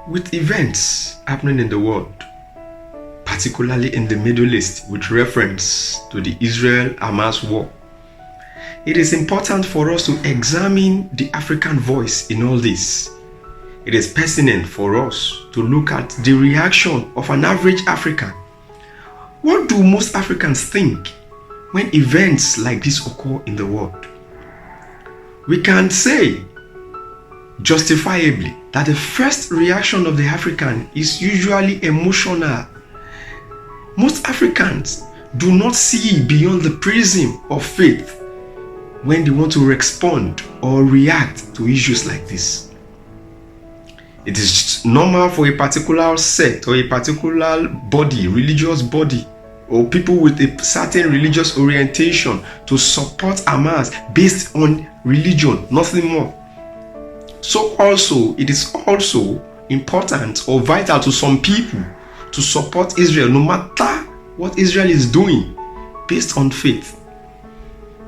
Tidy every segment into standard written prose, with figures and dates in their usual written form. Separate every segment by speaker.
Speaker 1: with events happening in the world, particularly in the Middle East, with reference to the Israel-Hamas war, it is important for us to examine the African voice in all this. It is pertinent for us to look at the reaction of an average African. What do most Africans think when events like this occur in the world? We can say justifiably that the first reaction of the African is usually emotional. Most Africans do not see beyond the prism of faith when they want to respond or react to issues like this. It is normal for a particular sect or a particular body, religious body, or people with a certain religious orientation to support Hamas based on religion, nothing more. So also, it is also important or vital to some people to support Israel, no matter what Israel is doing, based on faith.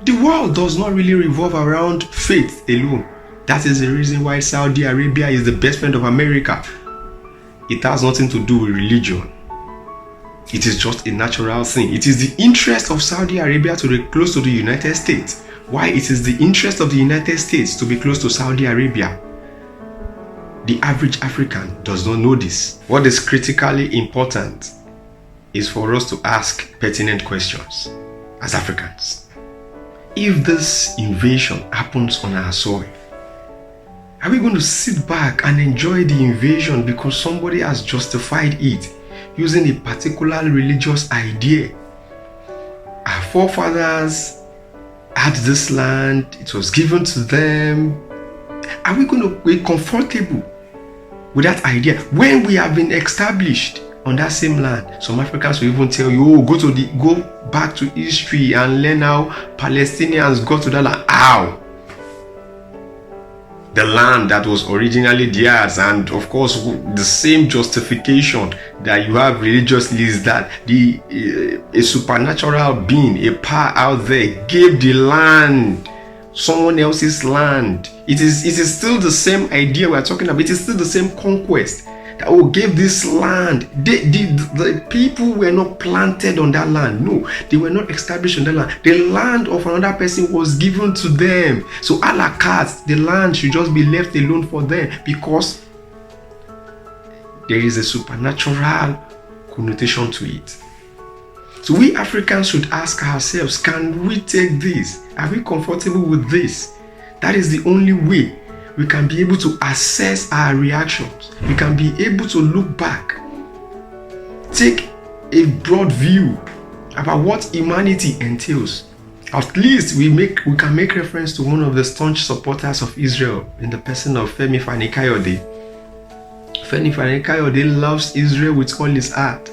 Speaker 1: The world does not really revolve around faith alone. That is the reason why Saudi Arabia is the best friend of America. It has nothing to do with religion. It is just a natural thing. It is the interest of Saudi Arabia to be close to the United States. Why it is the interest of the United States to be close to Saudi Arabia. The average African does not know this. What is critically important is for us to ask pertinent questions as Africans. If this invasion happens on our soil, are we going to sit back and enjoy the invasion because somebody has justified it using a particular religious idea? Our forefathers had this land, it was given to them. Are we going to be comfortable with that idea when we have been established on that same land? Some Africans will even tell you, go back to history and learn how Palestinians got to that land. How? The land that was originally theirs, and of course the same justification that you have religiously is that a supernatural being, a power out there, gave the land, someone else's land. It is still the same idea we are talking about. It is still the same conquest that gave this land. The people were not planted on that land. No, they were not established on that land. The land of another person was given to them. So a la carte, the land should just be left alone for them because there is a supernatural connotation to it. So we Africans should ask ourselves, can we take this? Are we comfortable with this? That is the only way we can be able to assess our reactions. We can be able to look back, take a broad view about what humanity entails. At least we can make reference to one of the staunch supporters of Israel in the person of Femi Fani-Kayode. Femi Fani-Kayode loves Israel with all his heart.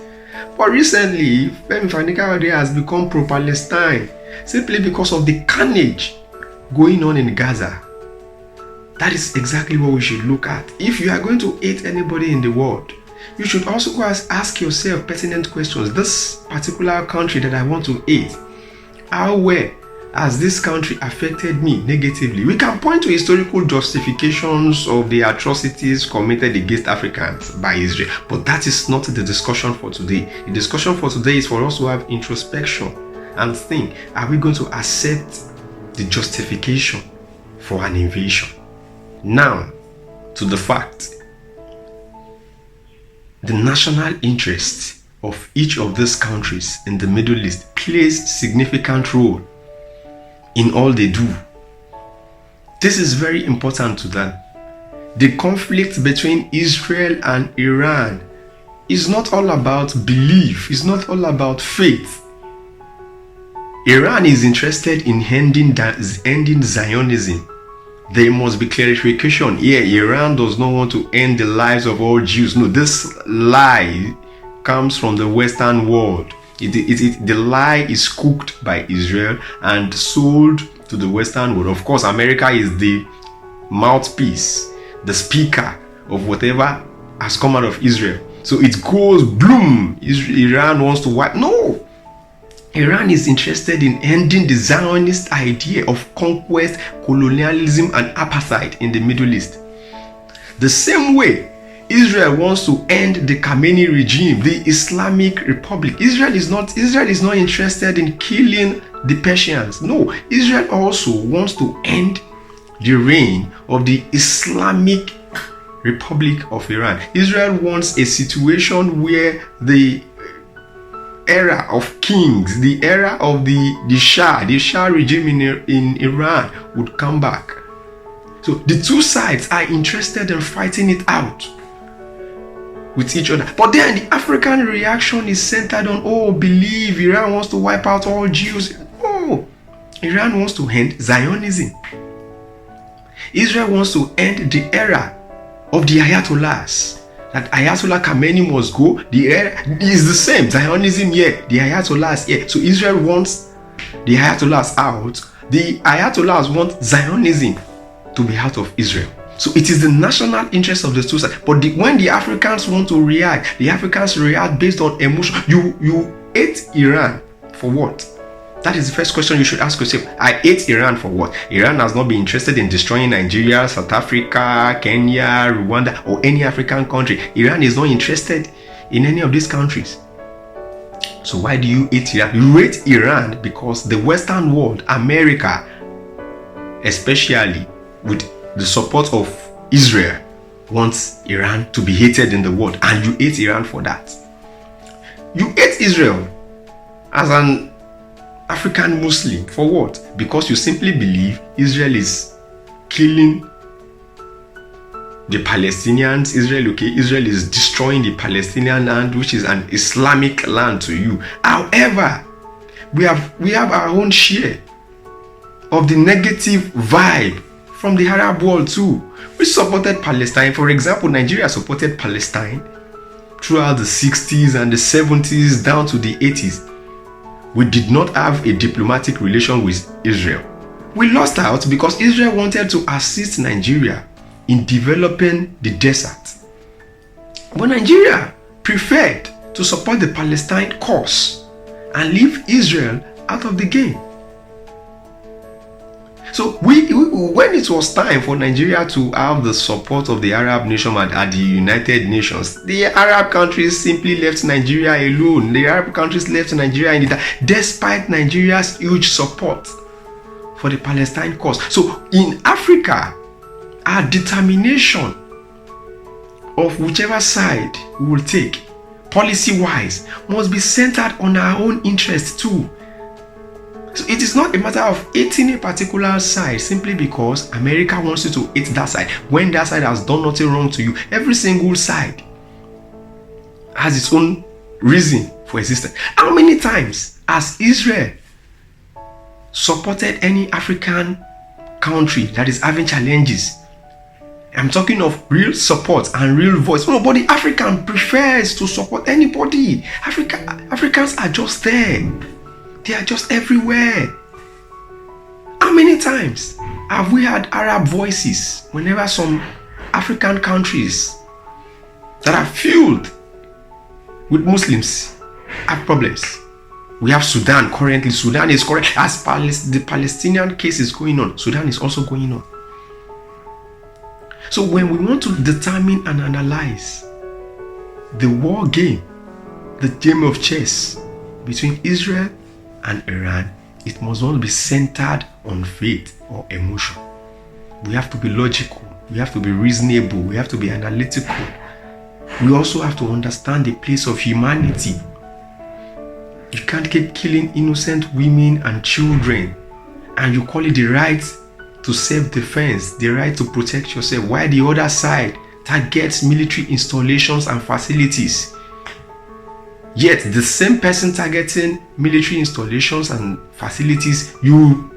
Speaker 1: But recently, Femi Fani-Kayode has become pro-Palestine simply because of the carnage going on in Gaza. That is exactly what we should look at. If you are going to hate anybody in the world, you should also go ask yourself pertinent questions. This particular country that I want to hate, how well has this country affected me negatively? We can point to historical justifications of the atrocities committed against Africans by Israel, but that is not the discussion for today. The discussion for today is for us to have introspection and think, are we going to accept the justification for an invasion? Now, to the fact. The national interest of each of these countries in the Middle East plays significant role in all they do. This is very important to them. The conflict between Israel and Iran is not all about belief, it's not all about faith. Iran is interested in ending Zionism. There must be clarification here. Iran does not want to end the lives of all Jews. No, this lie comes from the Western world. The lie is cooked by Israel and sold to the Western world. Of course, America is the mouthpiece, the speaker of whatever has come out of Israel. So it goes bloom. Iran wants to wipe. No. Iran is interested in ending the Zionist idea of conquest, colonialism, and apartheid in the Middle East. The same way Israel wants to end the Khamenei regime, the Islamic Republic. Israel is not interested in killing the Persians. No, Israel also wants to end the reign of the Islamic Republic of Iran. Israel wants a situation where the era of kings, the era of the Shah regime in Iran would come back. So the two sides are interested in fighting it out with each other. But then the African reaction is centered on, believe Iran wants to wipe out all Jews. Oh, Iran wants to end Zionism. Israel wants to end the era of the Ayatollahs. That Ayatollah Khamenei must go. The era is the same. Zionism here, the Ayatollahs here. So Israel wants the Ayatollahs out. The Ayatollahs want Zionism to be out of Israel. So it is the national interest of the two sides. But when the Africans want to react, the Africans react based on emotion. You hate Iran for what? That is the first question you should ask yourself. I hate Iran for what? Iran has not been interested in destroying Nigeria, South Africa, Kenya, Rwanda, or any African country. Iran is not interested in any of these countries. So why do you hate Iran? You hate Iran because the Western world, America, especially with the support of Israel, wants Iran to be hated in the world, and you hate Iran for that. You hate Israel as an African Muslim for what? Because you simply believe Israel is killing the Palestinians. Israel is destroying the Palestinian land, which is an Islamic land to you. However, we have our own share of the negative vibe from the Arab world too, which supported Palestine. For example, Nigeria supported Palestine throughout the 60s and the 70s down to the 80s. We did not have a diplomatic relation with Israel. We lost out because Israel wanted to assist Nigeria in developing the desert. But Nigeria preferred to support the Palestine cause and leave Israel out of the game. So when it was time for Nigeria to have the support of the Arab nation at the United Nations, the Arab countries simply left Nigeria alone. The Arab countries left Nigeria in the dark, despite Nigeria's huge support for the Palestine cause. So in Africa, our determination of whichever side we will take, policy-wise, must be centered on our own interests too. So it is not a matter of hating a particular side simply because America wants you to hate that side when that side has done nothing wrong to you. Every single side has its own reason for existence. How many times has Israel supported any African country that is having challenges? I'm talking of real support and real voice. Nobody African prefers to support anybody. Africans are just there. They are just everywhere. How many times have we had Arab voices whenever some African countries that are filled with Muslims have problems? We have Sudan currently. Sudan is correct. As the Palestinian case is going on, Sudan is also going on. So when we want to determine and analyze the war game, the game of chess between Israel and Iran, it must not be centered on faith or emotion. We have to be logical. We have to be reasonable. We have to be analytical. We also have to understand the place of humanity. You can't keep killing innocent women and children and you call it the right to self-defense, the right to protect yourself, while the other side targets military installations and facilities. Yet the same person targeting military installations and facilities, you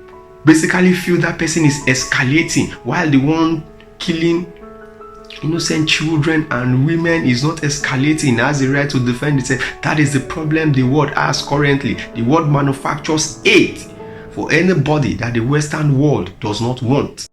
Speaker 1: basically feel that person is escalating, while the one killing innocent children and women is not escalating, has the right to defend itself. That is the problem the world has currently. The world manufactures hate for anybody that the Western world does not want.